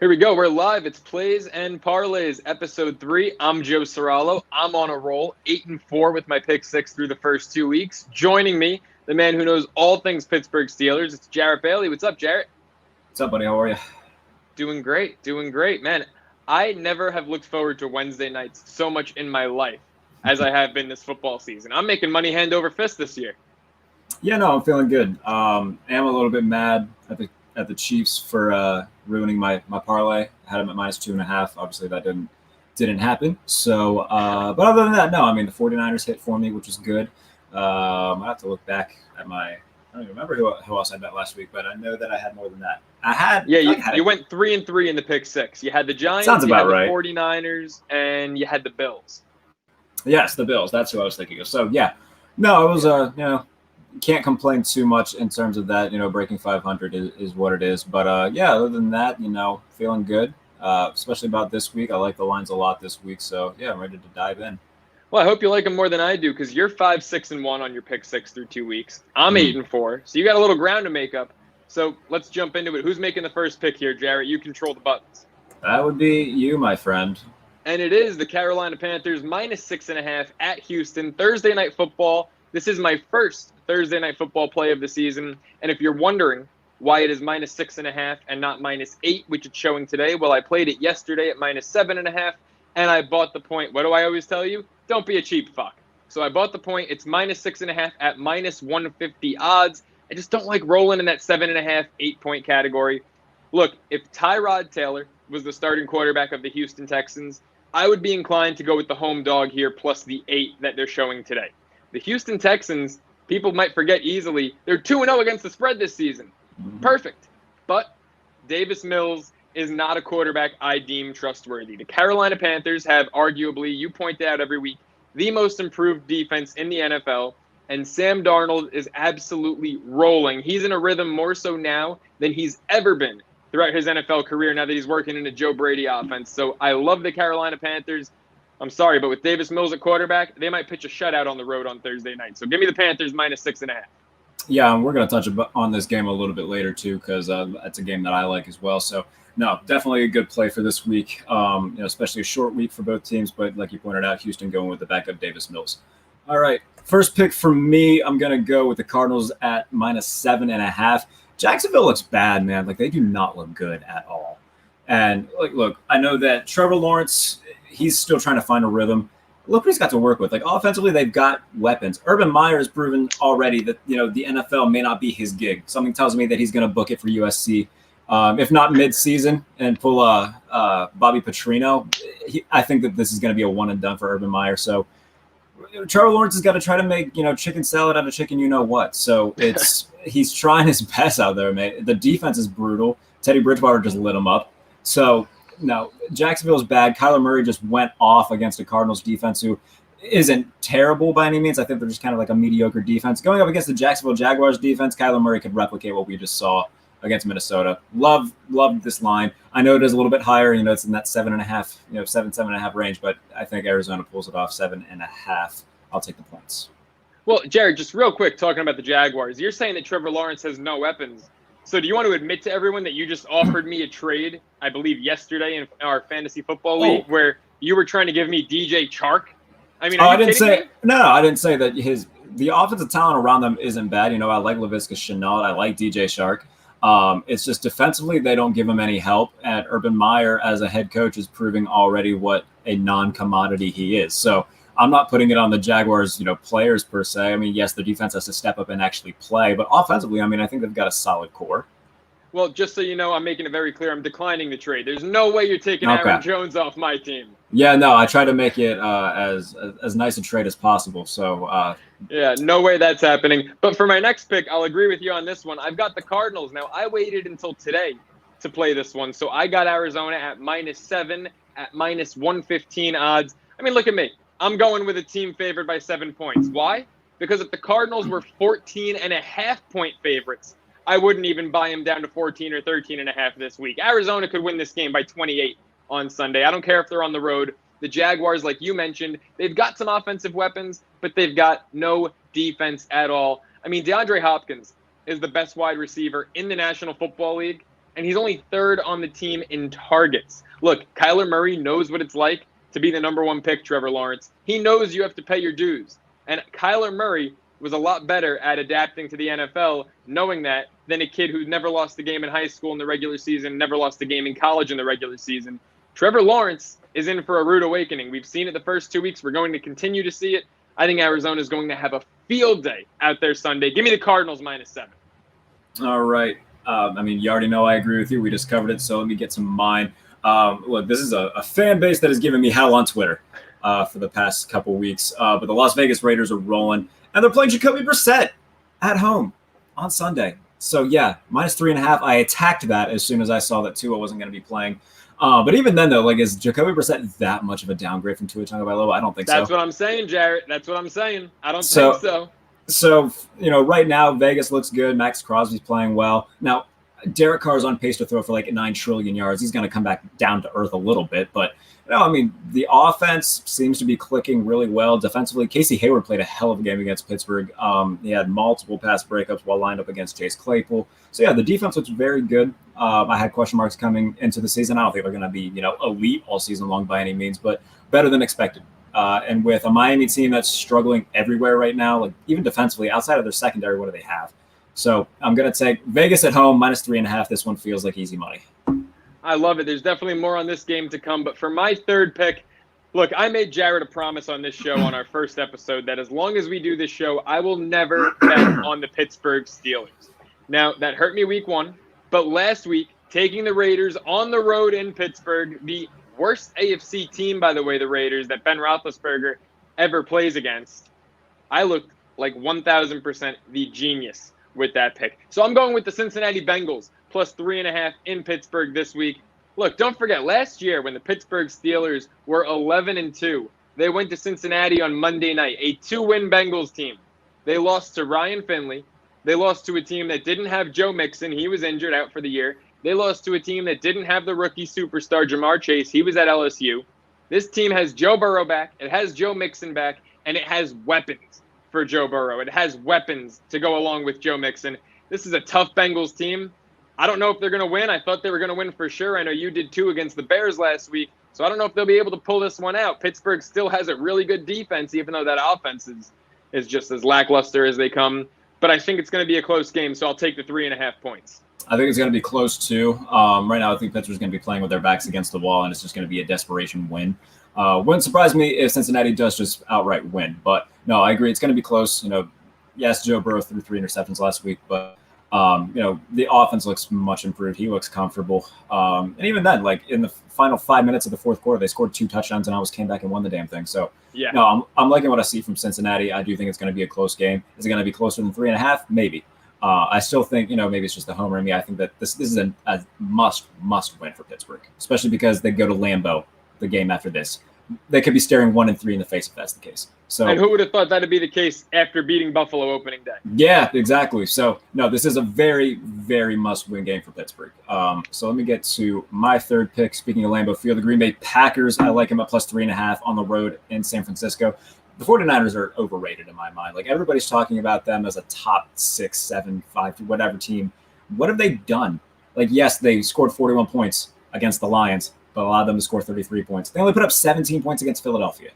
Here we go. We're live. It's Plays and Parlays, episode 3. I'm Joe Serralo. I'm on a roll, 8-4 with my pick 6 through the first 2 weeks. Joining me, the man who knows all things Pittsburgh Steelers. It's Jarrett Bailey. What's up, Jarrett? What's up, buddy? How are you? Doing great. Man, I never have looked forward to Wednesday nights so much in my life as I have been this football season. I'm making money hand over fist this year. Yeah, no, I'm feeling good. I am a little bit mad at the Chiefs for ruining my parlay. I had them at -2.5. Obviously, that didn't happen. So, but other than that, no. I mean, the 49ers hit for me, which was good. I have to look back at I don't even remember who else I bet last week, but I know that I had more than that. You went 3-3 in the pick 6. You had the Giants, Sounds about you had right. the 49ers, and you had the Bills. Yes, the Bills. That's who I was thinking of. So yeah, no, it was can't complain too much in terms of that. Breaking 500 is what it is. But yeah, other than that, feeling good. Especially about this week. I like the lines a lot this week. So yeah, I'm ready to dive in. Well, I hope you like them more than I do because you're 5-6-1 on your pick 6 through 2 weeks. I'm 8-4, so you got a little ground to make up. So let's jump into it. Who's making the first pick here, Jarrett? You control the buttons. That would be you, my friend. And it is the Carolina Panthers -6.5 at Houston. Thursday Night Football. This is my first Thursday Night Football play of the season. And if you're wondering why it is -6.5 and not -8, which it's showing today, well, I played it yesterday at -7.5, and I bought the point. What do I always tell you? Don't be a cheap fuck. So I bought the point. It's -6.5 at -150 odds. I just don't like rolling in that 7.5, 8-point category. Look, if Tyrod Taylor was the starting quarterback of the Houston Texans, I would be inclined to go with the home dog here plus the 8 that they're showing today. The Houston Texans, people might forget easily, they're 2-0 against the spread this season. Perfect. But Davis Mills is not a quarterback I deem trustworthy. The Carolina Panthers have arguably, you point out every week, the most improved defense in the NFL, and Sam Darnold is absolutely rolling. He's in a rhythm more so now than he's ever been throughout his NFL career now that he's working in a Joe Brady offense. So I love the Carolina Panthers. I'm sorry, but with Davis Mills at quarterback, they might pitch a shutout on the road on Thursday night. So give me the Panthers -6.5. Yeah, and we're going to touch on this game a little bit later, too, because that's a game that I like as well. So, no, definitely a good play for this week, especially a short week for both teams. But like you pointed out, Houston going with the backup Davis Mills. All right, first pick for me, I'm going to go with the Cardinals at -7.5. Jacksonville looks bad, man. Like, they do not look good at all. And, look, I know that Trevor Lawrence, he's still trying to find a rhythm. Look what he's got to work with. Like, offensively, they've got weapons. Urban Meyer has proven already that, the NFL may not be his gig. Something tells me that he's going to book it for USC. If not mid-season and pull Bobby Petrino, I think that this is going to be a one-and-done for Urban Meyer. So Trevor Lawrence has got to try to make, chicken salad out of chicken you-know-what. So he's trying his best out there, man. The defense is brutal. Teddy Bridgewater just lit him up. So, no, Jacksonville's bad. Kyler Murray just went off against a Cardinals defense who isn't terrible by any means. I think they're just kind of like a mediocre defense. Going up against the Jacksonville Jaguars defense, Kyler Murray could replicate what we just saw against Minnesota. Love this line. I know it is a little bit higher. It's in that 7.5, 7.5 range, but I think Arizona pulls it off 7.5. I'll take the points. Well, Jared, just real quick, talking about the Jaguars, you're saying that Trevor Lawrence has no weapons. So do you want to admit to everyone that you just offered me a trade, I believe yesterday in our fantasy football league, where you were trying to give me DJ Chark? I mean, I didn't say that the offensive talent around them isn't bad. I like Laviska Shenault. I like DJ Chark. It's just defensively, they don't give him any help. And Urban Meyer, as a head coach, is proving already what a non-commodity he is. So I'm not putting it on the Jaguars, players per se. I mean, yes, the defense has to step up and actually play, but offensively, I mean, I think they've got a solid core. Well, just so you know, I'm making it very clear, I'm declining the trade. There's no way you're taking Aaron Jones off my team. Yeah, no, I try to make it as nice a trade as possible. So, yeah, no way that's happening. But for my next pick, I'll agree with you on this one. I've got the Cardinals. Now, I waited until today to play this one. So I got Arizona at -7 at -115 odds. I mean, look at me. I'm going with a team favored by 7 points. Why? Because if the Cardinals were 14.5-point favorites, I wouldn't even buy them down to 14 or 13.5 this week. Arizona could win this game by 28 on Sunday. I don't care if they're on the road. The Jaguars, like you mentioned, they've got some offensive weapons, but they've got no defense at all. I mean, DeAndre Hopkins is the best wide receiver in the National Football League, and he's only third on the team in targets. Look, Kyler Murray knows what it's like to be the number one pick, Trevor Lawrence. He knows you have to pay your dues. And Kyler Murray was a lot better at adapting to the NFL, knowing that, than a kid who never lost a game in high school in the regular season, never lost a game in college in the regular season. Trevor Lawrence is in for a rude awakening. We've seen it the first 2 weeks. We're going to continue to see it. I think Arizona is going to have a field day out there Sunday. Give me the Cardinals -7. All right. I mean, you already know I agree with you. We just covered it, so let me get some of mine. Look, this is a fan base that has given me hell on Twitter for the past couple weeks. But the Las Vegas Raiders are rolling, and they're playing Jacoby Brissett at home on Sunday. So, yeah, -3.5. I attacked that as soon as I saw that Tua wasn't going to be playing. But even then, though, like, is Jacoby Brissett that much of a downgrade from Tua Tagovailoa? I don't think so. That's what I'm saying, Jarrett. That's what I'm saying. I don't think so. So, right now, Vegas looks good. Max Crosby's playing well. Now, Derek Carr's on pace to throw for like 9 trillion yards. He's going to come back down to earth a little bit. But, I mean, the offense seems to be clicking really well. Defensively, Casey Hayward played a hell of a game against Pittsburgh. He had multiple pass breakups while lined up against Chase Claypool. So, yeah, the defense looks very good. I had question marks coming into the season. I don't think they're going to be, elite all season long by any means, but better than expected. And with a Miami team that's struggling everywhere right now, like even defensively, outside of their secondary, what do they have? So I'm going to take Vegas at home, -3.5. This one feels like easy money. I love it. There's definitely more on this game to come. But for my third pick, look, I made Jarrett a promise on this show on our first episode that as long as we do this show, I will never bet on the Pittsburgh Steelers. Now, that hurt me week 1. But last week, taking the Raiders on the road in Pittsburgh, the worst AFC team, by the way, the Raiders, that Ben Roethlisberger ever plays against, I looked like 1,000% the genius with that pick. So I'm going with the Cincinnati Bengals +3.5 in Pittsburgh this week. Look, don't forget, last year when the Pittsburgh Steelers were 11-2, they went to Cincinnati on Monday night, a 2-win Bengals team. They lost to Ryan Finley. They lost to a team that didn't have Joe Mixon. He was injured out for the year. They lost to a team that didn't have the rookie superstar Jamar Chase. He was at LSU. This team has Joe Burrow back. It has Joe Mixon back. And it has weapons for Joe Burrow. It has weapons to go along with Joe Mixon. This is a tough Bengals team. I don't know if they're going to win. I thought they were going to win for sure. I know you did too against the Bears last week. So I don't know if they'll be able to pull this one out. Pittsburgh still has a really good defense, even though that offense is just as lackluster as they come. But I think it's going to be a close game, so I'll take the 3.5 points. I think it's going to be close too. Right now, I think Pittsburgh's going to be playing with their backs against the wall, and it's just going to be a desperation win. Wouldn't surprise me if Cincinnati does just outright win. But no, I agree. It's going to be close. Yes, Joe Burrow threw 3 interceptions last week, but the offense looks much improved. He looks comfortable. And even then, like in the final 5 minutes of the fourth quarter, they scored 2 touchdowns and almost came back and won the damn thing. So yeah, no, I'm liking what I see from Cincinnati. I do think it's going to be a close game. Is it going to be closer than 3.5? Maybe. I still think, maybe it's just the homer in me. I think that this is a must win for Pittsburgh, especially because they go to Lambeau the game after this. They could be staring 1-3 in the face if that's the case. So, and who would have thought that'd be the case after beating Buffalo opening day? Yeah, exactly. So, no, this is a very, very must-win game for Pittsburgh. So let me get to my third pick. Speaking of Lambeau Field, the Green Bay Packers, I like them at +3.5 on the road in San Francisco. The 49ers are overrated in my mind. Like, everybody's talking about them as a top 6, 7, 5, whatever team. What have they done? Like, yes, they scored 41 points against the Lions, but allowed them to score 33 points. They only put up 17 points against Philadelphia.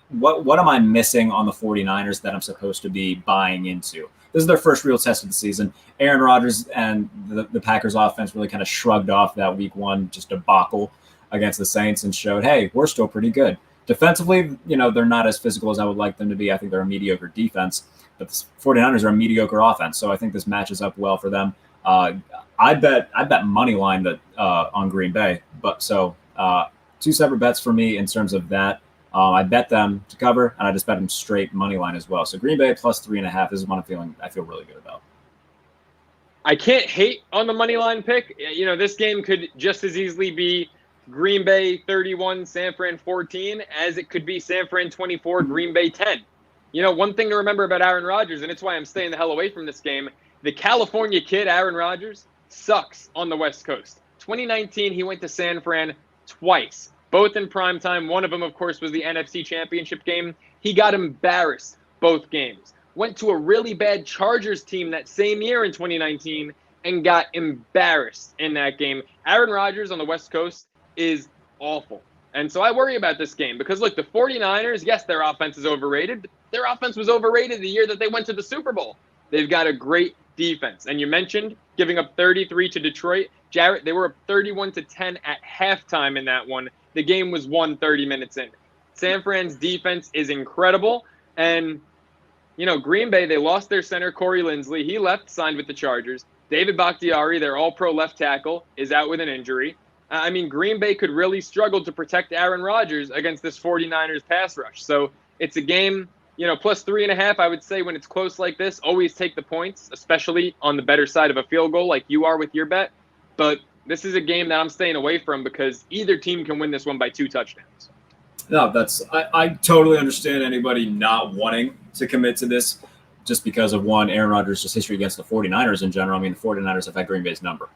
What am I missing on the 49ers that I'm supposed to be buying into? This is their first real test of the season. Aaron Rodgers and the Packers offense really kind of shrugged off that week 1 just debacle against the Saints and showed, hey, we're still pretty good. Defensively, they're not as physical as I would like them to be. I think they're a mediocre defense, but the 49ers are a mediocre offense. So I think this matches up well for them. I bet money line that on Green Bay, but so 2 separate bets for me in terms of that. I bet them to cover, and I just bet them straight money line as well. So Green Bay +3.5 is one I feel really good about. I can't hate on the money line pick. This game could just as easily be Green Bay 31, San Fran 14, as it could be San Fran 24, Green Bay 10. One thing to remember about Aaron Rodgers, and it's why I'm staying the hell away from this game, the California kid, Aaron Rodgers, sucks on the West Coast. 2019, he went to San Fran twice, both in prime time. One of them, of course, was the NFC Championship game. He got embarrassed both games. Went to a really bad Chargers team that same year in 2019, and got embarrassed in that game. Aaron Rodgers on the West Coast is awful. And so I worry about this game because, look, the 49ers, yes, their offense is overrated, but their offense was overrated the year that they went to the Super Bowl. They've got a great defense. And you mentioned giving up 33 to Detroit. Jarrett, they were up 31-10 at halftime in that one. The game was won 30 minutes in. San Fran's defense is incredible. And, you know, Green Bay, they lost their center, Corey Linsley. He left, signed with the Chargers. David Bakhtiari, their all-pro left tackle, is out with an injury. I mean, Green Bay could really struggle to protect Aaron Rodgers against this 49ers pass rush. So it's a game, you know, plus 3.5. I would say when it's close like this, always take the points, especially on the better side of a field goal like you are with your bet. But this is a game that I'm staying away from because either team can win this one by 2 touchdowns. No, I totally understand anybody not wanting to commit to this just because of, one, Aaron Rodgers' history against the 49ers in general. I mean, the 49ers have had Green Bay's number.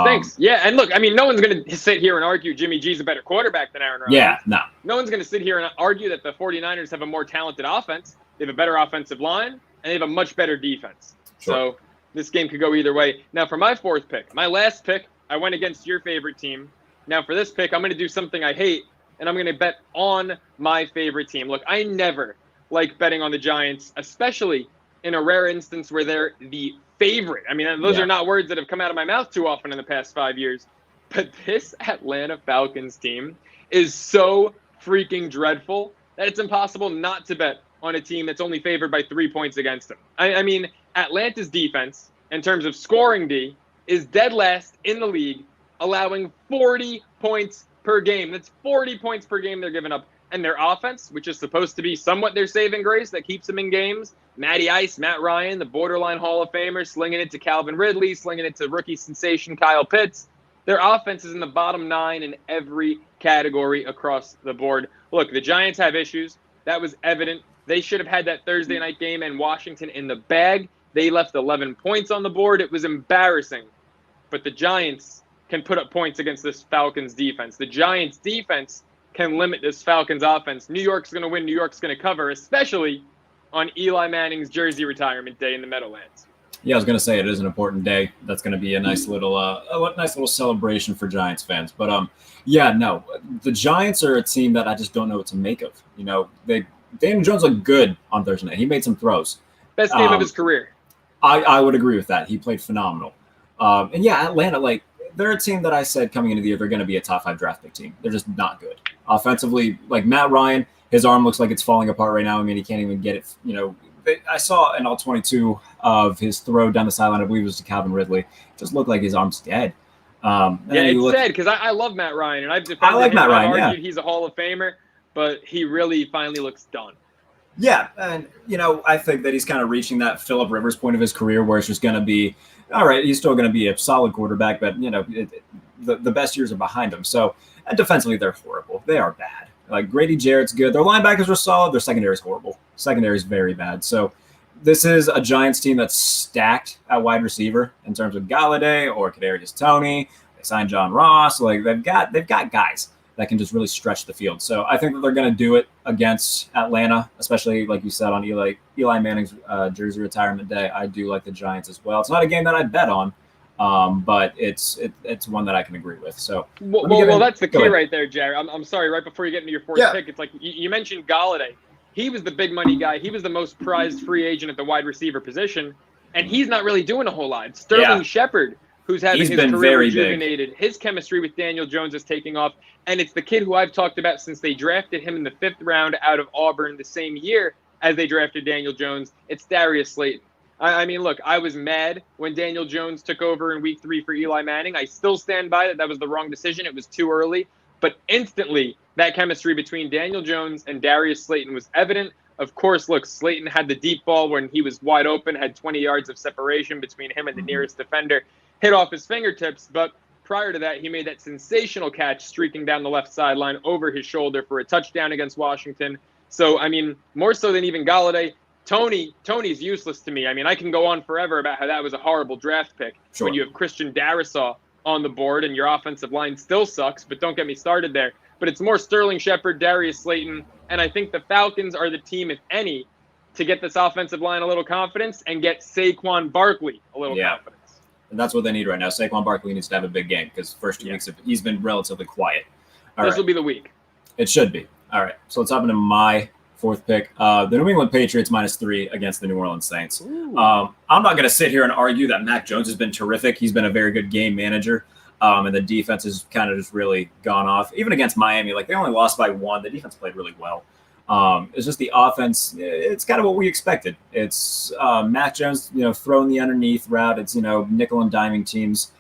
Stinks. Yeah, and look, I mean, no one's going to sit here and argue Jimmy G's a better quarterback than Aaron Rodgers. Yeah, no. No one's going to sit here and argue that the 49ers have a more talented offense. They have a better offensive line, and they have a much better defense. Sure. So this game could go either way. Now, for my 4th pick, my last pick, I went against your favorite team. Now, for this pick, I'm going to do something I hate, and I'm going to bet on my favorite team. Look, I never like betting on the Giants, especially in a rare instance where they're the favorite. I mean, those are not words that have come out of my mouth too often in the past 5 years. But this Atlanta Falcons team is so freaking dreadful that it's impossible not to bet on a team that's only favored by 3 points against them. I mean, Atlanta's defense, in terms of scoring D, is dead last in the league, allowing 40 points per game. That's 40 points per game they're giving up. And their offense, which is supposed to be somewhat their saving grace that keeps them in games, Matty Ice, Matt Ryan, the borderline Hall of Famer, slinging it to Calvin Ridley, slinging it to rookie sensation Kyle Pitts. Their offense is in the bottom 9 in every category across the board. Look, the Giants have issues. That was evident. They should have had that Thursday night game in Washington in the bag. They left 11 points on the board. It was embarrassing. But the Giants can put up points against this Falcons defense. The Giants defense can limit this Falcons offense. New York's going to win. New York's going to cover, especially on Eli Manning's jersey retirement day in the Meadowlands. Yeah, I was going to say it is an important day. That's going to be a nice little celebration for Giants fans. But the Giants are a team that I just don't know what to make of. You know, Daniel Jones looked good on Thursday night. He made some throws. Best game of his career. I would agree with that. He played phenomenal. And yeah, Atlanta, they're a team that I said coming into the year they're going to be a top 5 draft pick team. They're just not good. Offensively, like Matt Ryan, his arm looks like it's falling apart right now. I mean, he can't even get it. You know, I saw an all 22 of his throw down the sideline. I believe it was to Calvin Ridley. It just looked like his arm's dead. It's sad because I love Matt Ryan, and I've defended I like him. Matt Ryan. I've argued he's a Hall of Famer, but he really finally looks done. Yeah, and you know, I think that he's kind of reaching that Phillip Rivers point of his career where it's just going to be, all right, he's still going to be a solid quarterback, but you know, the best years are behind him. So, and defensively, they're horrible. They are bad. Like Grady Jarrett's good. Their linebackers are solid. Their secondary is horrible. Secondary is very bad. So, this is a Giants team that's stacked at wide receiver in terms of Galladay or Kadarius Toney. They signed John Ross. Like they've got guys that can just really stretch the field. So I think that they're going to do it against Atlanta, especially like you said on Eli Manning's jersey retirement day. I do like the Giants as well. It's not a game that I bet on, but it's one that I can agree with. So well, that's the key right there, Jarrett. I'm sorry. Right before you get into your 4th pick, it's like you mentioned Galladay. He was the big money guy. He was the most prized free agent at the wide receiver position, and he's not really doing a whole lot. Sterling Shepard, who's having his career rejuvenated. His chemistry with Daniel Jones is taking off, and it's the kid who I've talked about since they drafted him in the 5th round out of Auburn the same year as they drafted Daniel Jones. It's Darius Slayton. I mean, look, I was mad when Daniel Jones took over in week 3 for Eli Manning. I still stand by that. That was the wrong decision. It was too early. But instantly, that chemistry between Daniel Jones and Darius Slayton was evident. Of course, look, Slayton had the deep ball when he was wide open, had 20 yards of separation between him and the nearest defender, hit off his fingertips. But prior to that, he made that sensational catch streaking down the left sideline over his shoulder for a touchdown against Washington. So, I mean, more so than even Galladay, Tony's useless to me. I mean, I can go on forever about how that was a horrible draft pick when you have Christian Darrisaw on the board and your offensive line still sucks, but don't get me started there. But it's more Sterling Shepard, Darius Slayton, and I think the Falcons are the team, if any, to get this offensive line a little confidence and get Saquon Barkley a little confidence. And that's what they need right now. Saquon Barkley needs to have a big game because the first 2 weeks he's been relatively quiet. This will be the week. It should be. All right. So let's hop into my fourth pick. The New England Patriots -3 against the New Orleans Saints. I'm not going to sit here and argue that Mac Jones has been terrific. He's been a very good game manager. And the defense has kind of just really gone off. Even against Miami, like they only lost by 1. The defense played really well. It's just the offense. It's kind of what we expected. It's Mac Jones, throwing the underneath route. It's, nickel and diming teams.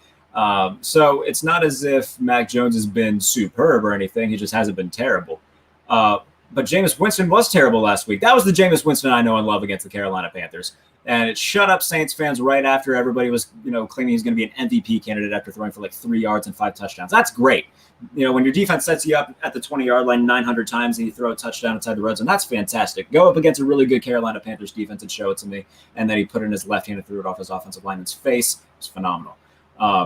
So it's not as if Mac Jones has been superb or anything. He just hasn't been terrible. But Jameis Winston was terrible last week. That was the Jameis Winston I know and love against the Carolina Panthers. And it shut up Saints fans right after everybody was, claiming he's going to be an MVP candidate after throwing for like 3 yards and 5 touchdowns. That's great. When your defense sets you up at the 20-yard line 900 times and you throw a touchdown inside the red zone, that's fantastic. Go up against a really good Carolina Panthers defense and show it to me. And then he put it in his left hand and threw it off his offensive lineman's face. It's phenomenal.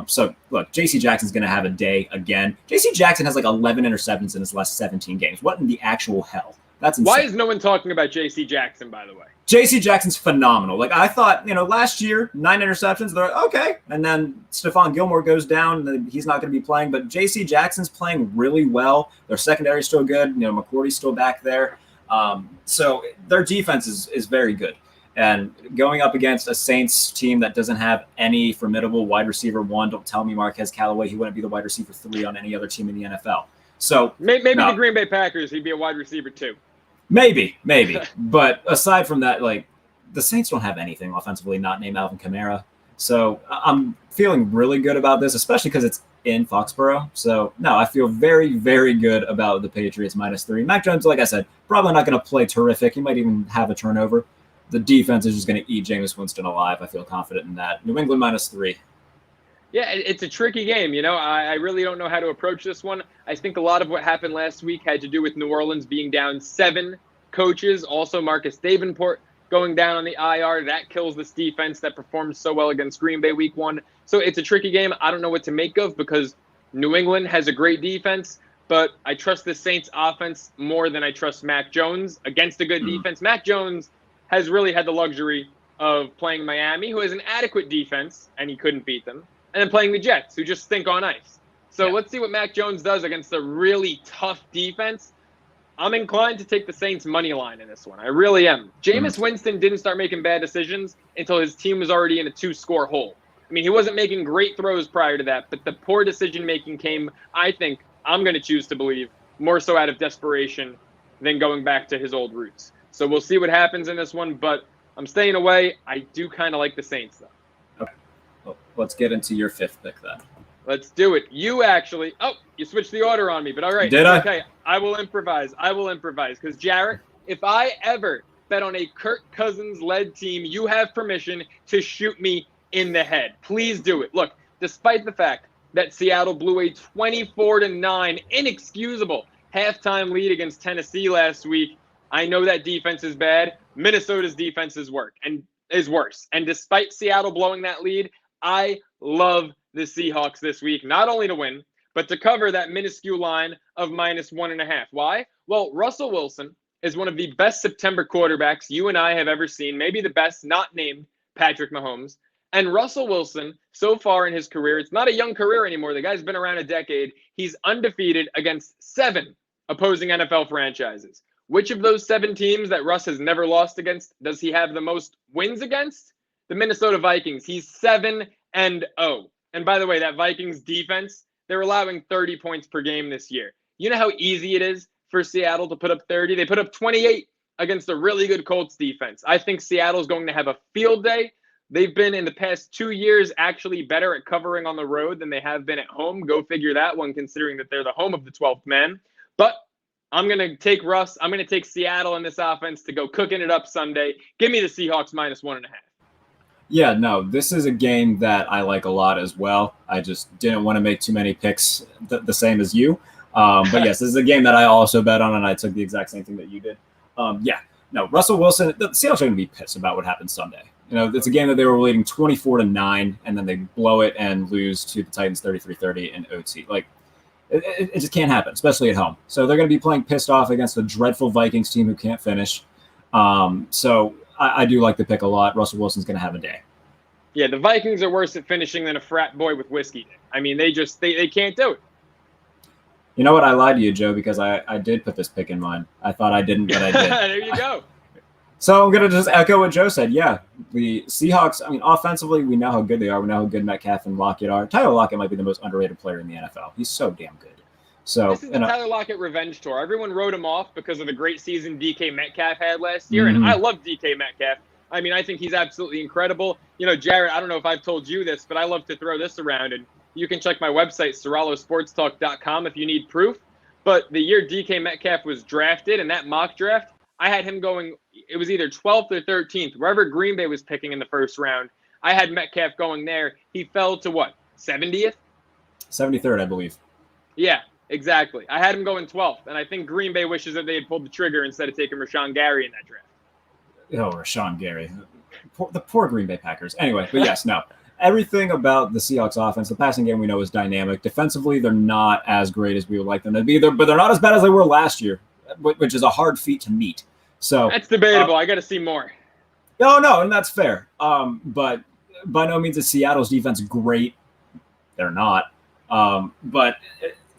So, look, J.C. Jackson's going to have a day again. J.C. Jackson has like 11 interceptions in his last 17 games. What in the actual hell? That's insane. Why is no one talking about J.C. Jackson, by the way? J.C. Jackson's phenomenal. Like, I thought, last year, 9 interceptions, they're like, okay. And then Stephon Gilmore goes down, and he's not going to be playing. But J.C. Jackson's playing really well. Their secondary is still good. McCourty's still back there. So their defense is very good. And going up against a Saints team that doesn't have any formidable wide receiver 1, don't tell me Marquez Callaway, he wouldn't be the wide receiver 3 on any other team in the NFL. So maybe the Green Bay Packers, he'd be a wide receiver 2. Maybe. But aside from that, like the Saints don't have anything offensively not named Alvin Kamara. So I'm feeling really good about this, especially because it's in Foxborough. So, no, I feel very, very good about the Patriots -3. Mac Jones, like I said, probably not going to play terrific. He might even have a turnover. The defense is just going to eat Jameis Winston alive. I feel confident in that. New England -3. Yeah, it's a tricky game. I really don't know how to approach this one. I think a lot of what happened last week had to do with New Orleans being down 7 coaches. Also, Marcus Davenport going down on the IR. That kills this defense that performed so well against Green Bay week 1. So it's a tricky game. I don't know what to make of because New England has a great defense, but I trust the Saints offense more than I trust Mac Jones against a good defense. Mac Jones has really had the luxury of playing Miami, who has an adequate defense, and he couldn't beat them, and then playing the Jets, who just stink on ice. So let's see what Mac Jones does against a really tough defense. I'm inclined to take the Saints' money line in this one. I really am. Jameis Winston didn't start making bad decisions until his team was already in a 2-score hole. I mean, he wasn't making great throws prior to that, but the poor decision-making came, I think, I'm going to choose to believe, more so out of desperation than going back to his old roots. So we'll see what happens in this one, but I'm staying away. I do kind of like the Saints, though. Okay. Well, let's get into your 5th pick then. Let's do it. You switched the order on me, but all right. Did I? Okay, I will improvise. Because, Jarrett, if I ever bet on a Kirk Cousins-led team, you have permission to shoot me in the head. Please do it. Look, despite the fact that Seattle blew a 24-9, inexcusable halftime lead against Tennessee last week, I know that defense is bad. Minnesota's defense is worse. And despite Seattle blowing that lead, I love the Seahawks this week, not only to win, but to cover that minuscule line of -1.5. Why? Well, Russell Wilson is one of the best September quarterbacks you and I have ever seen, maybe the best, not named Patrick Mahomes. And Russell Wilson, so far in his career, it's not a young career anymore. The guy's been around a decade. He's undefeated against 7 opposing NFL franchises. Which of those 7 teams that Russ has never lost against does he have the most wins against? The Minnesota Vikings. He's 7-0. And by the way, that Vikings defense, they're allowing 30 points per game this year. You know how easy it is for Seattle to put up 30? They put up 28 against a really good Colts defense. I think Seattle's going to have a field day. They've been, in the past 2 years, actually better at covering on the road than they have been at home. Go figure that one, considering that they're the home of the 12th man. But I'm going to take Russ. I'm going to take Seattle in this offense to go cooking it up Sunday. Give me the Seahawks -1.5. Yeah, no, this is a game that I like a lot as well. I just didn't want to make too many picks the same as you. But yes, this is a game that I also bet on, and I took the exact same thing that you did. Russell Wilson, the Seahawks are going to be pissed about what happened Sunday. It's a game that they were leading 24-9, and then they blow it and lose to the Titans 33-30 in OT. Like, it just can't happen, especially at home. So they're going to be playing pissed off against a dreadful Vikings team who can't finish. So I do like the pick a lot. Russell Wilson's going to have a day. Yeah, the Vikings are worse at finishing than a frat boy with whiskey did. I mean, they can't do it. You know what? I lied to you, Joe, because I did put this pick in mine. I thought I didn't, but I did. There you go. So I'm going to just echo what Joe said. Yeah, the Seahawks, I mean, offensively, we know how good they are. We know how good Metcalf and Lockett are. Tyler Lockett might be the most underrated player in the NFL. He's so damn good. So this is the Tyler Lockett revenge tour. Everyone wrote him off because of the great season DK Metcalf had last year, and I love DK Metcalf. I mean, I think he's absolutely incredible. You know, Jarrett, I don't know if I've told you this, but I love to throw this around, and you can check my website, SoraloSportsTalk.com, if you need proof. But the year DK Metcalf was drafted in that mock draft, I had him going, it was either 12th or 13th, wherever Green Bay was picking in the first round. I had Metcalf going there. He fell to what, 70th? 73rd, I believe. Yeah, exactly. I had him going 12th, and I think Green Bay wishes that they had pulled the trigger instead of taking Rashawn Gary in that draft. Oh, Rashawn Gary. The poor Green Bay Packers. Anyway, but yes, no. Everything about the Seahawks offense, the passing game we know is dynamic. Defensively, they're not as great as we would like them to be, but they're not as bad as they were last year, which is a hard feat to meet. So that's debatable. I got to see more. No, and that's fair. But by no means is Seattle's defense great. They're not. But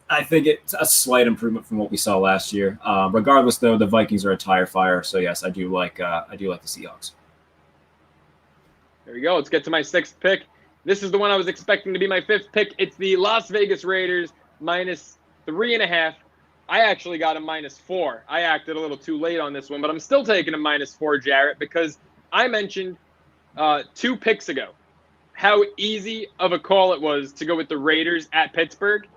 I think it's a slight improvement from what we saw last year. Regardless, though, the Vikings are a tire fire. So yes, I do like the Seahawks. There we go. Let's get to my sixth pick. This is the one I was expecting to be my fifth pick. It's the Las Vegas Raiders -3.5. I actually got a -4. I acted a little too late on this one, but I'm still taking a -4, Jarrett, because I mentioned 2 picks ago how easy of a call it was to go with the Raiders at Pittsburgh.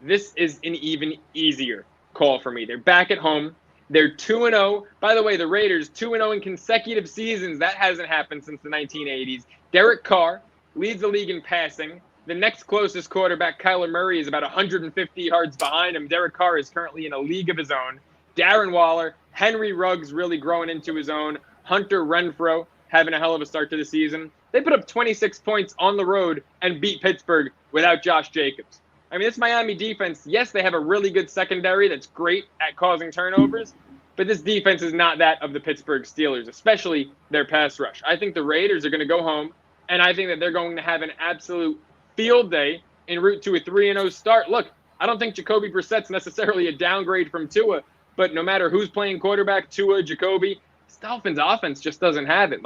This is an even easier call for me. They're back at home. They're 2-0. By the way, the Raiders, 2-0 in consecutive seasons. That hasn't happened since the 1980s. Derek Carr leads the league in passing. The next closest quarterback, Kyler Murray, is about 150 yards behind him. Derek Carr is currently in a league of his own. Darren Waller, Henry Ruggs really growing into his own. Hunter Renfrow having a hell of a start to the season. They put up 26 points on the road and beat Pittsburgh without Josh Jacobs. I mean, this Miami defense, yes, they have a really good secondary that's great at causing turnovers, but this defense is not that of the Pittsburgh Steelers, especially their pass rush. I think the Raiders are going to go home, and I think that they're going to have an absolute field day en route to a 3-0 start. Look, I don't think Jacoby Brissett's necessarily a downgrade from Tua, but no matter who's playing quarterback, Tua, Jacoby, this Dolphins offense just doesn't have it.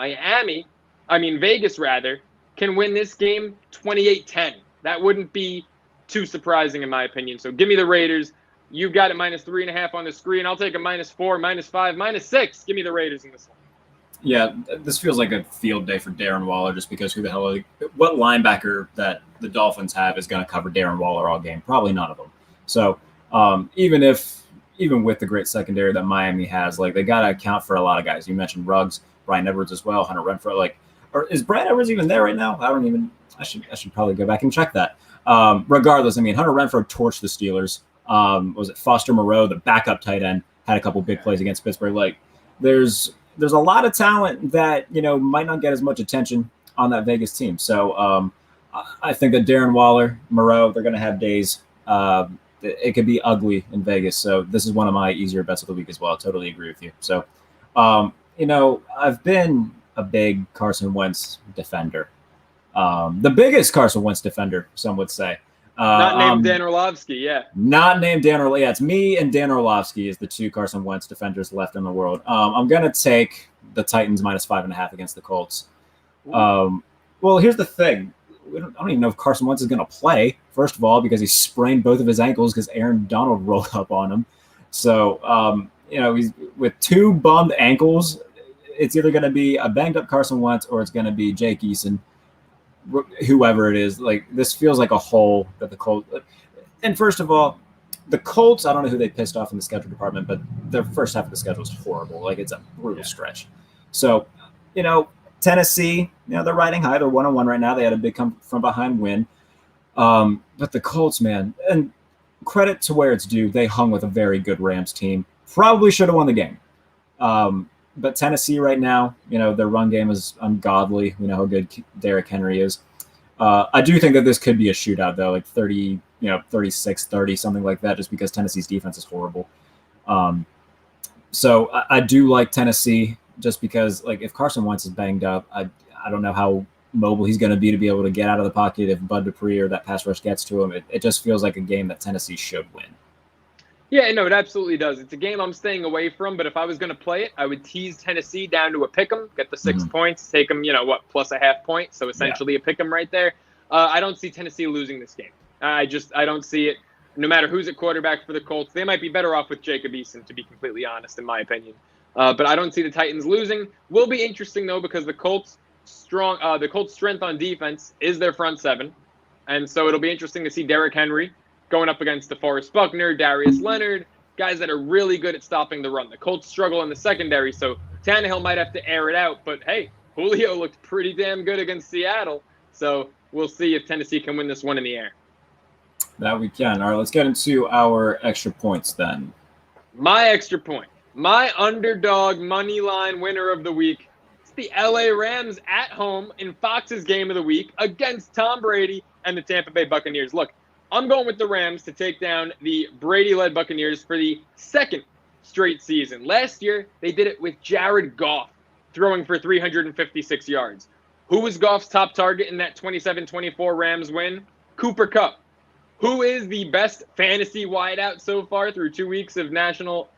Vegas rather, can win this game 28-10. That wouldn't be too surprising in my opinion. So give me the Raiders. You've got it -3.5 on the screen. I'll take a -4, -5, -6. Give me the Raiders in this one. Yeah, this feels like a field day for Darren Waller just because what linebacker that the Dolphins have is going to cover Darren Waller all game? Probably none of them. So even with the great secondary that Miami has, like they got to account for a lot of guys. You mentioned Ruggs, Bryan Edwards as well, Hunter Renfrow. Is Bryan Edwards even there right now? I should probably go back and check that. Regardless, I mean, Hunter Renfrow torched the Steelers. Was it Foster Moreau, the backup tight end, had a couple big plays against Pittsburgh. Like, there's a lot of talent that, might not get as much attention on that Vegas team. So I think that Darren Waller, Moreau, they're going to have days. It could be ugly in Vegas. So this is one of my easier bets of the week as well. I totally agree with you. So, I've been a big Carson Wentz defender. The biggest Carson Wentz defender, some would say. Not named Dan Orlovsky, yeah. Not named Dan Orlovsky. Yeah, it's me and Dan Orlovsky is the 2 Carson Wentz defenders left in the world. I'm going to take the Titans -5.5 against the Colts. Well, here's the thing. I don't even know if Carson Wentz is going to play, first of all, because he sprained both of his ankles because Aaron Donald rolled up on him. So, he's with 2 bummed ankles. It's either going to be a banged-up Carson Wentz or it's going to be Jake Eason. Whoever it is, like this feels like a hole that the Colts. And first of all, the Colts, I don't know who they pissed off in the schedule department, but their first half of the schedule is horrible. Like it's a brutal stretch. So, Tennessee, they're riding high. They're 1-1 right now. They had a big come from behind win. But the Colts, man, and credit to where it's due, they hung with a very good Rams team. Probably should have won the game. But Tennessee right now, their run game is ungodly. We know how good Derrick Henry is. I do think that this could be a shootout, though, like 30, 36-30, something like that, just because Tennessee's defense is horrible. So I do like Tennessee just because, like, if Carson Wentz is banged up, I don't know how mobile he's going to be able to get out of the pocket if Bud Dupree or that pass rush gets to him. It just feels like a game that Tennessee should win. Yeah, no, it absolutely does. It's a game I'm staying away from, but if I was going to play it, I would tease Tennessee down to a pick 'em, get the 6 points, take them, plus a half point, so essentially a pick 'em right there. I don't see Tennessee losing this game. I don't see it. No matter who's at quarterback for the Colts, they might be better off with Jacob Eason, to be completely honest, in my opinion. But I don't see the Titans losing. Will be interesting, though, because the Colts' strength on defense is their front seven, and so it'll be interesting to see Derrick Henry going up against DeForest Buckner, Darius Leonard, guys that are really good at stopping the run. The Colts struggle in the secondary, so Tannehill might have to air it out. But, hey, Julio looked pretty damn good against Seattle, so we'll see if Tennessee can win this one in the air. That we can. All right, let's get into our extra points then. My extra point. My underdog money line winner of the week. It's the LA Rams at home in Fox's game of the week against Tom Brady and the Tampa Bay Buccaneers. Look, I'm going with the Rams to take down the Brady-led Buccaneers for the second straight season. Last year, they did it with Jared Goff throwing for 356 yards. Who was Goff's top target in that 27-24 Rams win? Cooper Kupp. Who is the best fantasy wideout so far through 2 weeks of NFL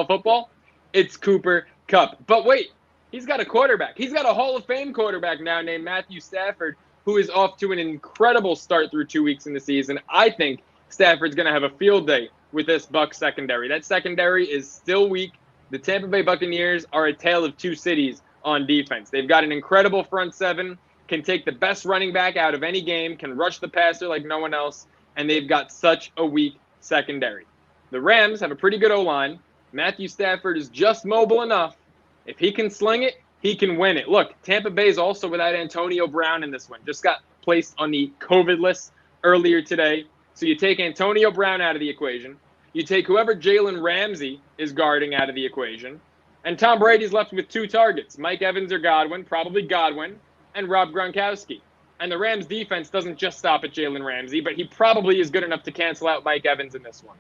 football? It's Cooper Kupp. But wait, he's got a quarterback. He's got a Hall of Fame quarterback now named Matthew Stafford, who is off to an incredible start through 2 weeks in the season. I think Stafford's going to have a field day with this Bucs secondary. That secondary is still weak. The Tampa Bay Buccaneers are a tale of two cities on defense. They've got an incredible front seven, can take the best running back out of any game, can rush the passer like no one else, and they've got such a weak secondary. The Rams have a pretty good O-line. Matthew Stafford is just mobile enough. If he can sling it, he can win it. Look, Tampa Bay is also without Antonio Brown in this one. Just got placed on the COVID list earlier today. So you take Antonio Brown out of the equation. You take whoever Jalen Ramsey is guarding out of the equation. And Tom Brady's left with two targets, Mike Evans or Godwin, probably Godwin, and Rob Gronkowski. And the Rams defense doesn't just stop at Jalen Ramsey, but he probably is good enough to cancel out Mike Evans in this one.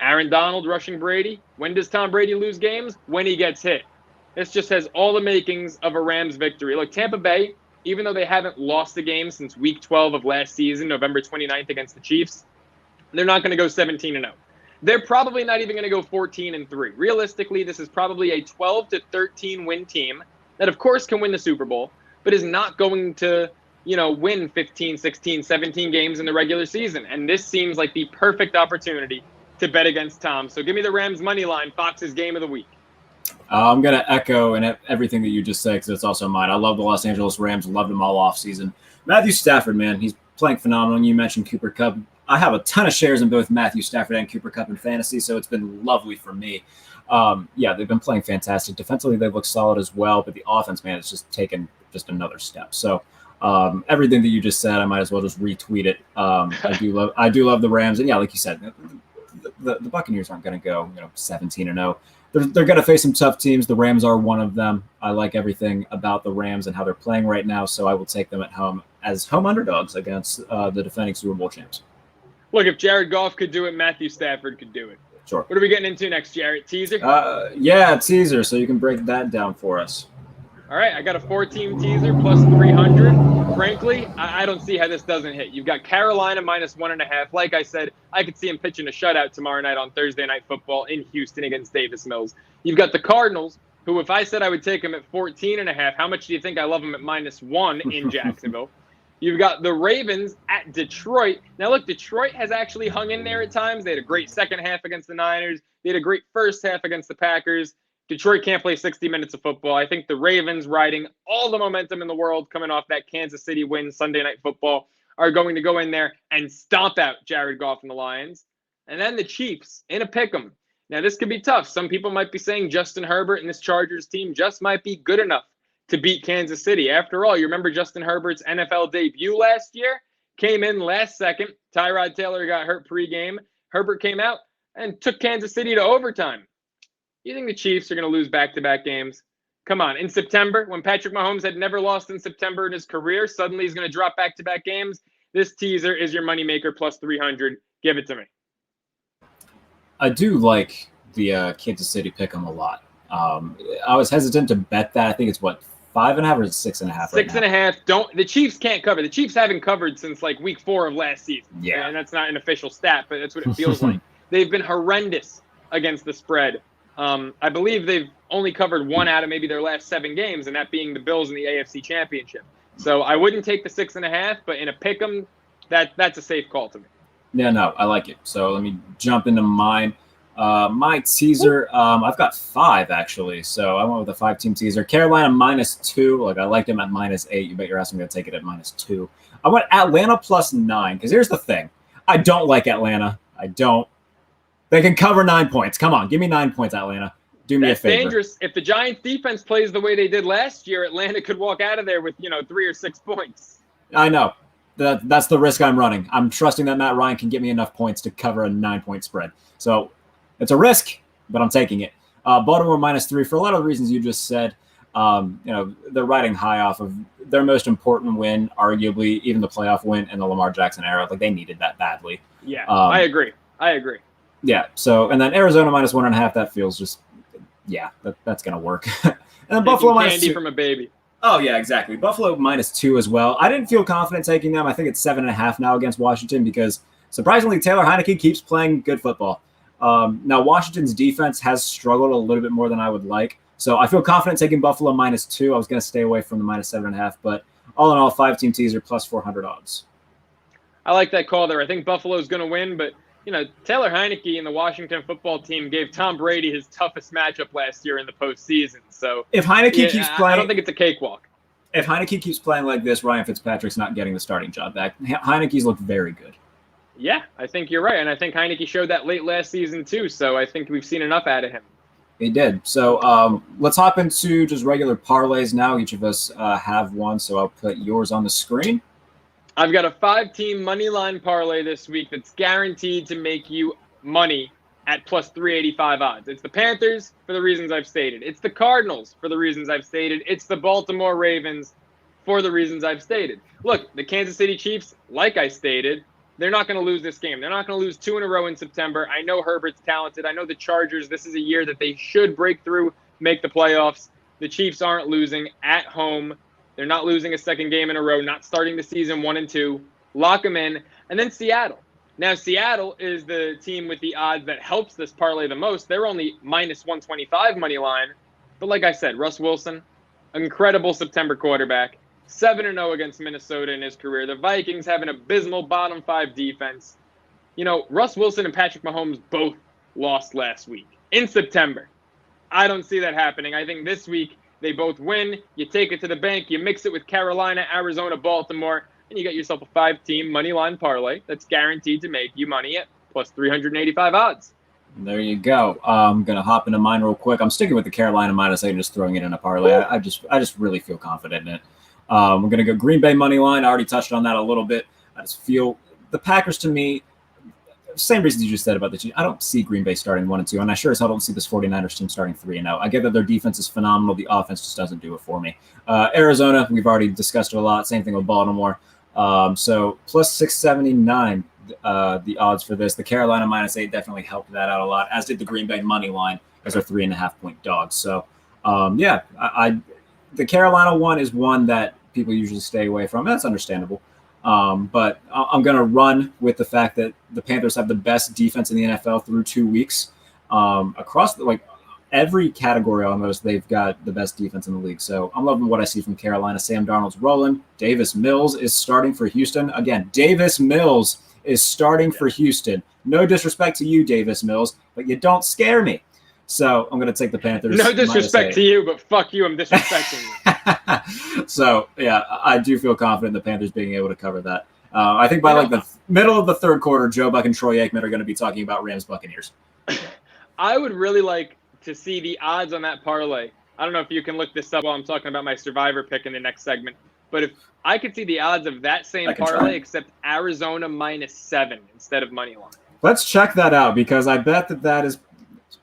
Aaron Donald rushing Brady. When does Tom Brady lose games? When he gets hit. This just has all the makings of a Rams victory. Look, Tampa Bay, even though they haven't lost a game since Week 12 of last season, November 29th against the Chiefs, they're not going to go 17-0. They're probably not even going to go 14-3. Realistically, this is probably a 12-13 win team that, of course, can win the Super Bowl, but is not going to, win 15, 16, 17 games in the regular season. And this seems like the perfect opportunity to bet against Tom. So give me the Rams money line, Fox's game of the week. I'm going to echo everything that you just said because it's also mine. I love the Los Angeles Rams. Loved them all offseason. Matthew Stafford, man, he's playing phenomenal. You mentioned Cooper Kupp. I have a ton of shares in both Matthew Stafford and Cooper Kupp in fantasy, so it's been lovely for me. They've been playing fantastic. Defensively, they've looked solid as well, but the offense, man, it's just taken just another step. So everything that you just said, I might as well just retweet it. I do love the Rams, and yeah, like you said, the Buccaneers aren't going to go 17-0. They're going to face some tough teams. The Rams are one of them. I like everything about the Rams and how they're playing right now, so I will take them at home as home underdogs against the defending Super Bowl champs. Look, if Jared Goff could do it, Matthew Stafford could do it. Sure. What are we getting into next, Jarrett? Teaser? Teaser, so you can break that down for us. All right, I got a 4-team teaser plus 300. Frankly, I don't see how this doesn't hit. You've got Carolina minus 1.5. Like I said, I could see him pitching a shutout tomorrow night on Thursday Night Football in Houston against Davis Mills. You've got the Cardinals, who if I said I would take them at 14.5, how much do you think I love them at -1 in Jacksonville? You've got the Ravens at Detroit. Now, look, Detroit has actually hung in there at times. They had a great second half against the Niners. They had a great first half against the Packers. Detroit can't play 60 minutes of football. I think the Ravens, riding all the momentum in the world coming off that Kansas City win Sunday Night Football, are going to go in there and stomp out Jared Goff and the Lions. And then the Chiefs in a pick'em. Now, this could be tough. Some people might be saying Justin Herbert and this Chargers team just might be good enough to beat Kansas City. After all, you remember Justin Herbert's NFL debut last year? Came in last second. Tyrod Taylor got hurt pregame. Herbert came out and took Kansas City to overtime. You think the Chiefs are going to lose back-to-back games? Come on. In September, when Patrick Mahomes had never lost in September in his career, suddenly he's going to drop back-to-back games. This teaser is your moneymaker plus 300. Give it to me. I do like the Kansas City pick'em a lot. I was hesitant to bet that. I think it's 5.5 or 6.5? Six and a half. The Chiefs can't cover. The Chiefs haven't covered since like week 4 of last season. Yeah. And that's not an official stat, but that's what it feels like. They've been horrendous against the spread. I believe they've only covered 1 out of maybe their last 7 games, and that being the Bills in the AFC Championship. So I wouldn't take the 6.5, but in a pick'em, that's a safe call to me. Yeah, no, I like it. So let me jump into mine. My teaser, I've got 5 actually. So I went with a 5-team teaser. Carolina -2. Like I liked them at -8. You bet your ass I'm going to take it at -2. I went Atlanta +9 because here's the thing. I don't like Atlanta. I don't. They can cover 9 points. Come on, give me 9 points, Atlanta. Do me a favor. That's dangerous. If the Giants defense plays the way they did last year, Atlanta could walk out of there with 3 or 6 points. I know. That's the risk I'm running. I'm trusting that Matt Ryan can get me enough points to cover a 9-point spread. So it's a risk, but I'm taking it. Baltimore -3 for a lot of the reasons you just said. They're riding high off of their most important win, arguably even the playoff win in the Lamar Jackson era. Like they needed that badly. Yeah, I agree. Yeah. So and then Arizona -1.5. That feels just that's gonna work. And then Buffalo candy from a baby. Oh yeah, exactly. Buffalo -2 as well. I didn't feel confident taking them. I think it's 7.5 now against Washington because surprisingly Taylor Heineke keeps playing good football. Now Washington's defense has struggled a little bit more than I would like. So I feel confident taking Buffalo -2. I was going to stay away from the -7.5, but all in all, 5-team teaser +400 odds. I like that call there. I think Buffalo's going to win, but Taylor Heineke and the Washington football team gave Tom Brady his toughest matchup last year in the postseason. So if Heineke keeps playing, I don't think it's a cakewalk. If Heineke keeps playing like this, Ryan Fitzpatrick's not getting the starting job back. Heineke's looked very good. Yeah, I think you're right, and I think Heineke showed that late last season too. So I think we've seen enough out of him. He did. So let's hop into just regular parlays now. Each of us have one, so I'll put yours on the screen. I've got a 5-team money line parlay this week that's guaranteed to make you money at +385 odds. It's the Panthers for the reasons I've stated. It's the Cardinals for the reasons I've stated. It's the Baltimore Ravens for the reasons I've stated. Look, the Kansas City Chiefs, like I stated, they're not going to lose this game. They're not going to lose 2 in a row in September. I know Herbert's talented. I know the Chargers, this is a year that they should break through, make the playoffs. The Chiefs aren't losing at home. They're not losing a second game in a row, not starting the season 1-2. Lock them in. And then Seattle. Now, Seattle is the team with the odds that helps this parlay the most. They're only -125 money line. But like I said, Russ Wilson, incredible September quarterback. 7-0 against Minnesota in his career. The Vikings have an abysmal bottom 5 defense. Russ Wilson and Patrick Mahomes both lost last week in September. I don't see that happening. I think this week they both win. You take it to the bank. You mix it with Carolina, Arizona, Baltimore, and you get yourself a 5-team money line parlay that's guaranteed to make you money at +385 odds. There you go. I'm going to hop into mine real quick. I'm sticking with the Carolina -8 and just throwing it in a parlay. I just really feel confident in it. We're going to go Green Bay money line. I already touched on that a little bit. I just feel the Packers, to me, same reasons you just said about the Chiefs. I don't see Green Bay starting 1-2, and I sure as hell don't see this 49ers team starting 3-0. I get that their defense is phenomenal. The offense just doesn't do it for me. Arizona, we've already discussed it a lot. Same thing with Baltimore. So +679 the odds for this. The Carolina -8 definitely helped that out a lot, as did the Green Bay money line as our 3.5-point dogs. So the Carolina one is one that people usually stay away from. That's understandable. But I'm going to run with the fact that the Panthers have the best defense in the NFL through 2 weeks. Across every category almost, they've got the best defense in the league. So I'm loving what I see from Carolina. Sam Darnold's rolling. Davis Mills is starting for Houston. Again, Davis Mills is starting for Houston. No disrespect to you, Davis Mills, but you don't scare me. So I'm going to take the Panthers. No disrespect to you, but fuck you, I'm disrespecting you. So, yeah, I do feel confident in the Panthers being able to cover that. I think by the middle of the third quarter, Joe Buck and Troy Aikman are going to be talking about Rams Buccaneers. I would really like to see the odds on that parlay. I don't know if you can look this up while I'm talking about my survivor pick in the next segment, but if I could see the odds of that same parlay, except Arizona -7 instead of money line. Let's check that out, because I bet that is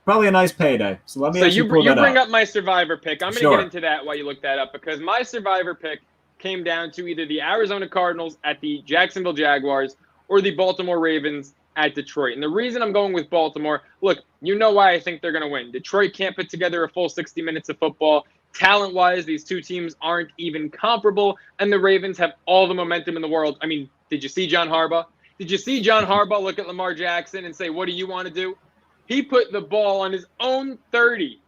probably a nice payday. So let me you bring up my survivor pick. I'm going to get into that while you look that up, because my survivor pick came down to either the Arizona Cardinals at the Jacksonville Jaguars or the Baltimore Ravens at Detroit. And the reason I'm going with Baltimore, look, you know why I think they're going to win. Detroit can't put together a full 60 minutes of football. Talent-wise, these two teams aren't even comparable, and the Ravens have all the momentum in the world. I mean, did you see John Harbaugh? Did you see John Harbaugh look at Lamar Jackson and say, what do you want to do? He put the ball on his own 30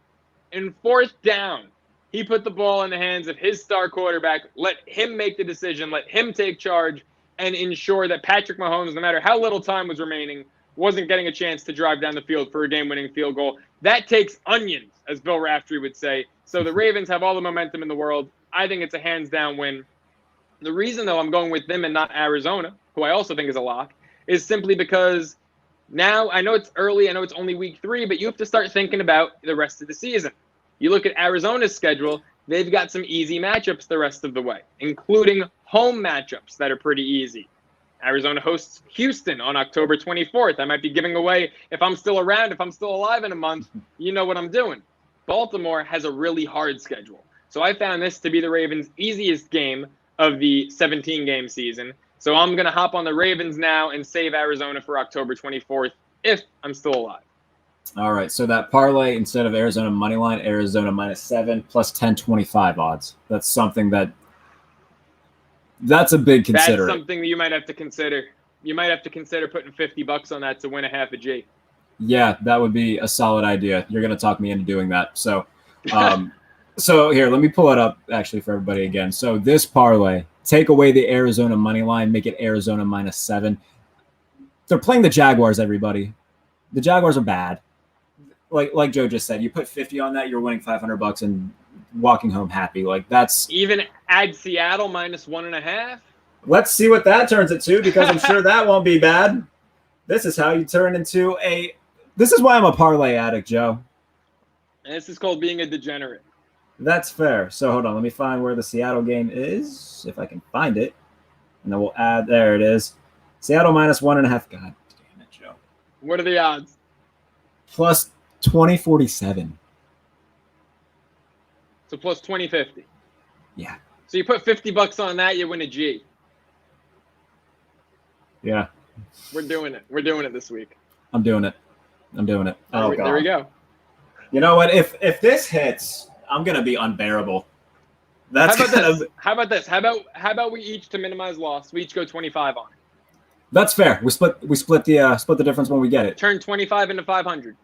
in 4th down. He put the ball in the hands of his star quarterback, let him make the decision, let him take charge, and ensure that Patrick Mahomes, no matter how little time was remaining, wasn't getting a chance to drive down the field for a game-winning field goal. That takes onions, as Bill Raftery would say. So the Ravens have all the momentum in the world. I think it's a hands-down win. The reason, though, I'm going with them and not Arizona, who I also think is a lock, is simply because now I know it's early, I know it's only week 3, but you have to start thinking about the rest of the season. You look at Arizona's schedule, they've got some easy matchups the rest of the way, including home matchups that are pretty easy. Arizona hosts Houston on October 24th. I might be giving away, if I'm still around, if I'm still alive in a month, you know what I'm doing. Baltimore has a really hard schedule. So I found this to be the Ravens' easiest game of the 17-game season. So I'm going to hop on the Ravens now and save Arizona for October 24th if I'm still alive. All right, so that parlay, instead of Arizona money line, Arizona -7 plus 10.25 odds. That's something that's a big consider. That's something that you might have to consider. You might have to consider putting $50 on that to win a half a G. Yeah, that would be a solid idea. You're going to talk me into doing that. So, so here, let me pull it up actually for everybody again. So this parlay, take away the Arizona money line, make it Arizona -7. They're playing the Jaguars, everybody. The Jaguars are bad. Like Joe just said, you put 50 on that, you're winning $500 and walking home happy. Like that's even add Seattle -1.5. Let's see what that turns it to, because I'm sure that won't be bad. This is how you turn into a. This is why I'm a parlay addict, Joe. And this is called being a degenerate. That's fair. So hold on, let me find where the Seattle game is, if I can find it, and then we'll add. There it is. Seattle -1.5. God damn it, Joe. What are the odds? Plus 2047. So plus 2050. Yeah. So you put $50 on that, you win a G. Yeah. We're doing it. We're doing it this week. I'm doing it. Oh, God. There we go. You know what? If this hits, I'm gonna be unbearable. That's How about this? How about we each, to minimize loss, we each go 25 on it. That's fair. We split the difference when we get it. Turn 25 into 500.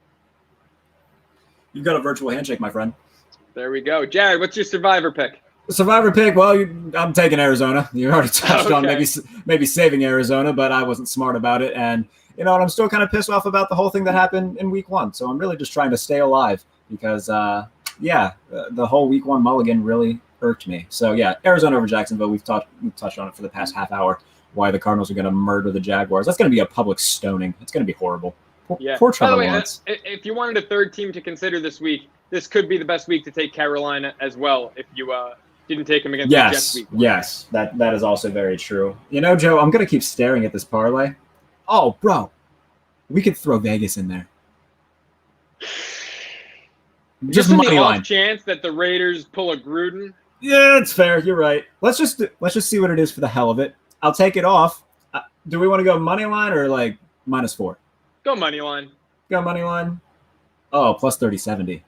You've got a virtual handshake, my friend. There we go. Jared, what's your survivor pick? Survivor pick. Well, I'm taking Arizona. You already touched on Okay. maybe saving Arizona, but I wasn't smart about it. And you know what? I'm still kind of pissed off about the whole thing that happened in week 1. So I'm really just trying to stay alive because, the whole week 1 mulligan really irked me. So yeah, Arizona over Jacksonville. We've touched on it for the past half hour. Why the Cardinals are going to murder the Jaguars? That's going to be a public stoning. It's going to be horrible. Poor Trevor By the way, Lawrence. if you wanted a third team to consider this week, this could be the best week to take Carolina as well. If you didn't take them against the Jets week 1. Yes, that is also very true. You know, Joe, I'm going to keep staring at this parlay. Oh, bro, we could throw Vegas in there. Just in money the line. off chance that the Raiders pull a Gruden. Yeah, it's fair. You're right. Let's just see what it is for the hell of it. I'll take it off. Do we want to go money line or like -4? Go money line. Go money line. Oh, plus 30-70.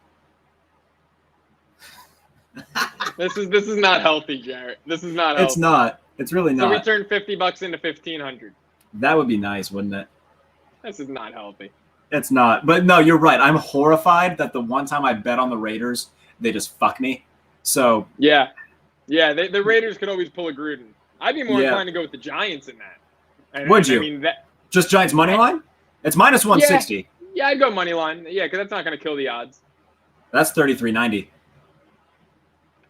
This is not healthy, Jarrett. This is not healthy. It's not. It's really not. So we turn $50 into 1,500. That would be nice, wouldn't it? This is not healthy. It's not. But no, you're right. I'm horrified that the one time I bet on the Raiders, they just fuck me. So yeah, the Raiders could always pull a Gruden. I'd be more inclined to go with the Giants in that. Would you? I mean, just Giants money line? It's -160. Yeah, I'd go money line. Yeah, because that's not going to kill the odds. That's 33.90.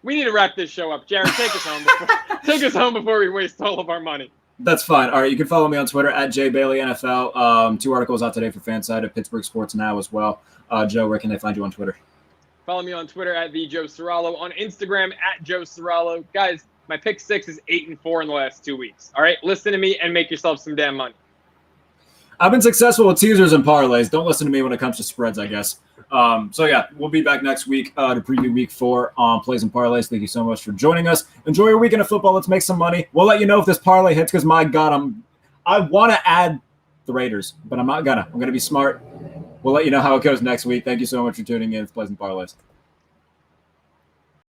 We need to wrap this show up. Jared, take us home. Take us home before we waste all of our money. That's fine. All right, you can follow me on Twitter at JBaileyNFL. 2 articles out today for Fanside at Pittsburgh Sports Now as well. Joe, where can they find you on Twitter? Follow me on Twitter at @TheJoeCirallo, on Instagram @JoeCirallo. Guys, my pick 6 is 8-4 in the last 2 weeks. All right, listen to me and make yourself some damn money. I've been successful with teasers and parlays. Don't listen to me when it comes to spreads, I guess. So yeah, we'll be back next week to preview week 4 on Plays and Parlays. Thank you so much for joining us. Enjoy your weekend of football. Let's make some money. We'll let you know if this parlay hits because, my God, I want to add the Raiders, but I'm not gonna. I'm gonna be smart. We'll let you know how it goes next week. Thank you so much for tuning in. It's Plays and Parlays.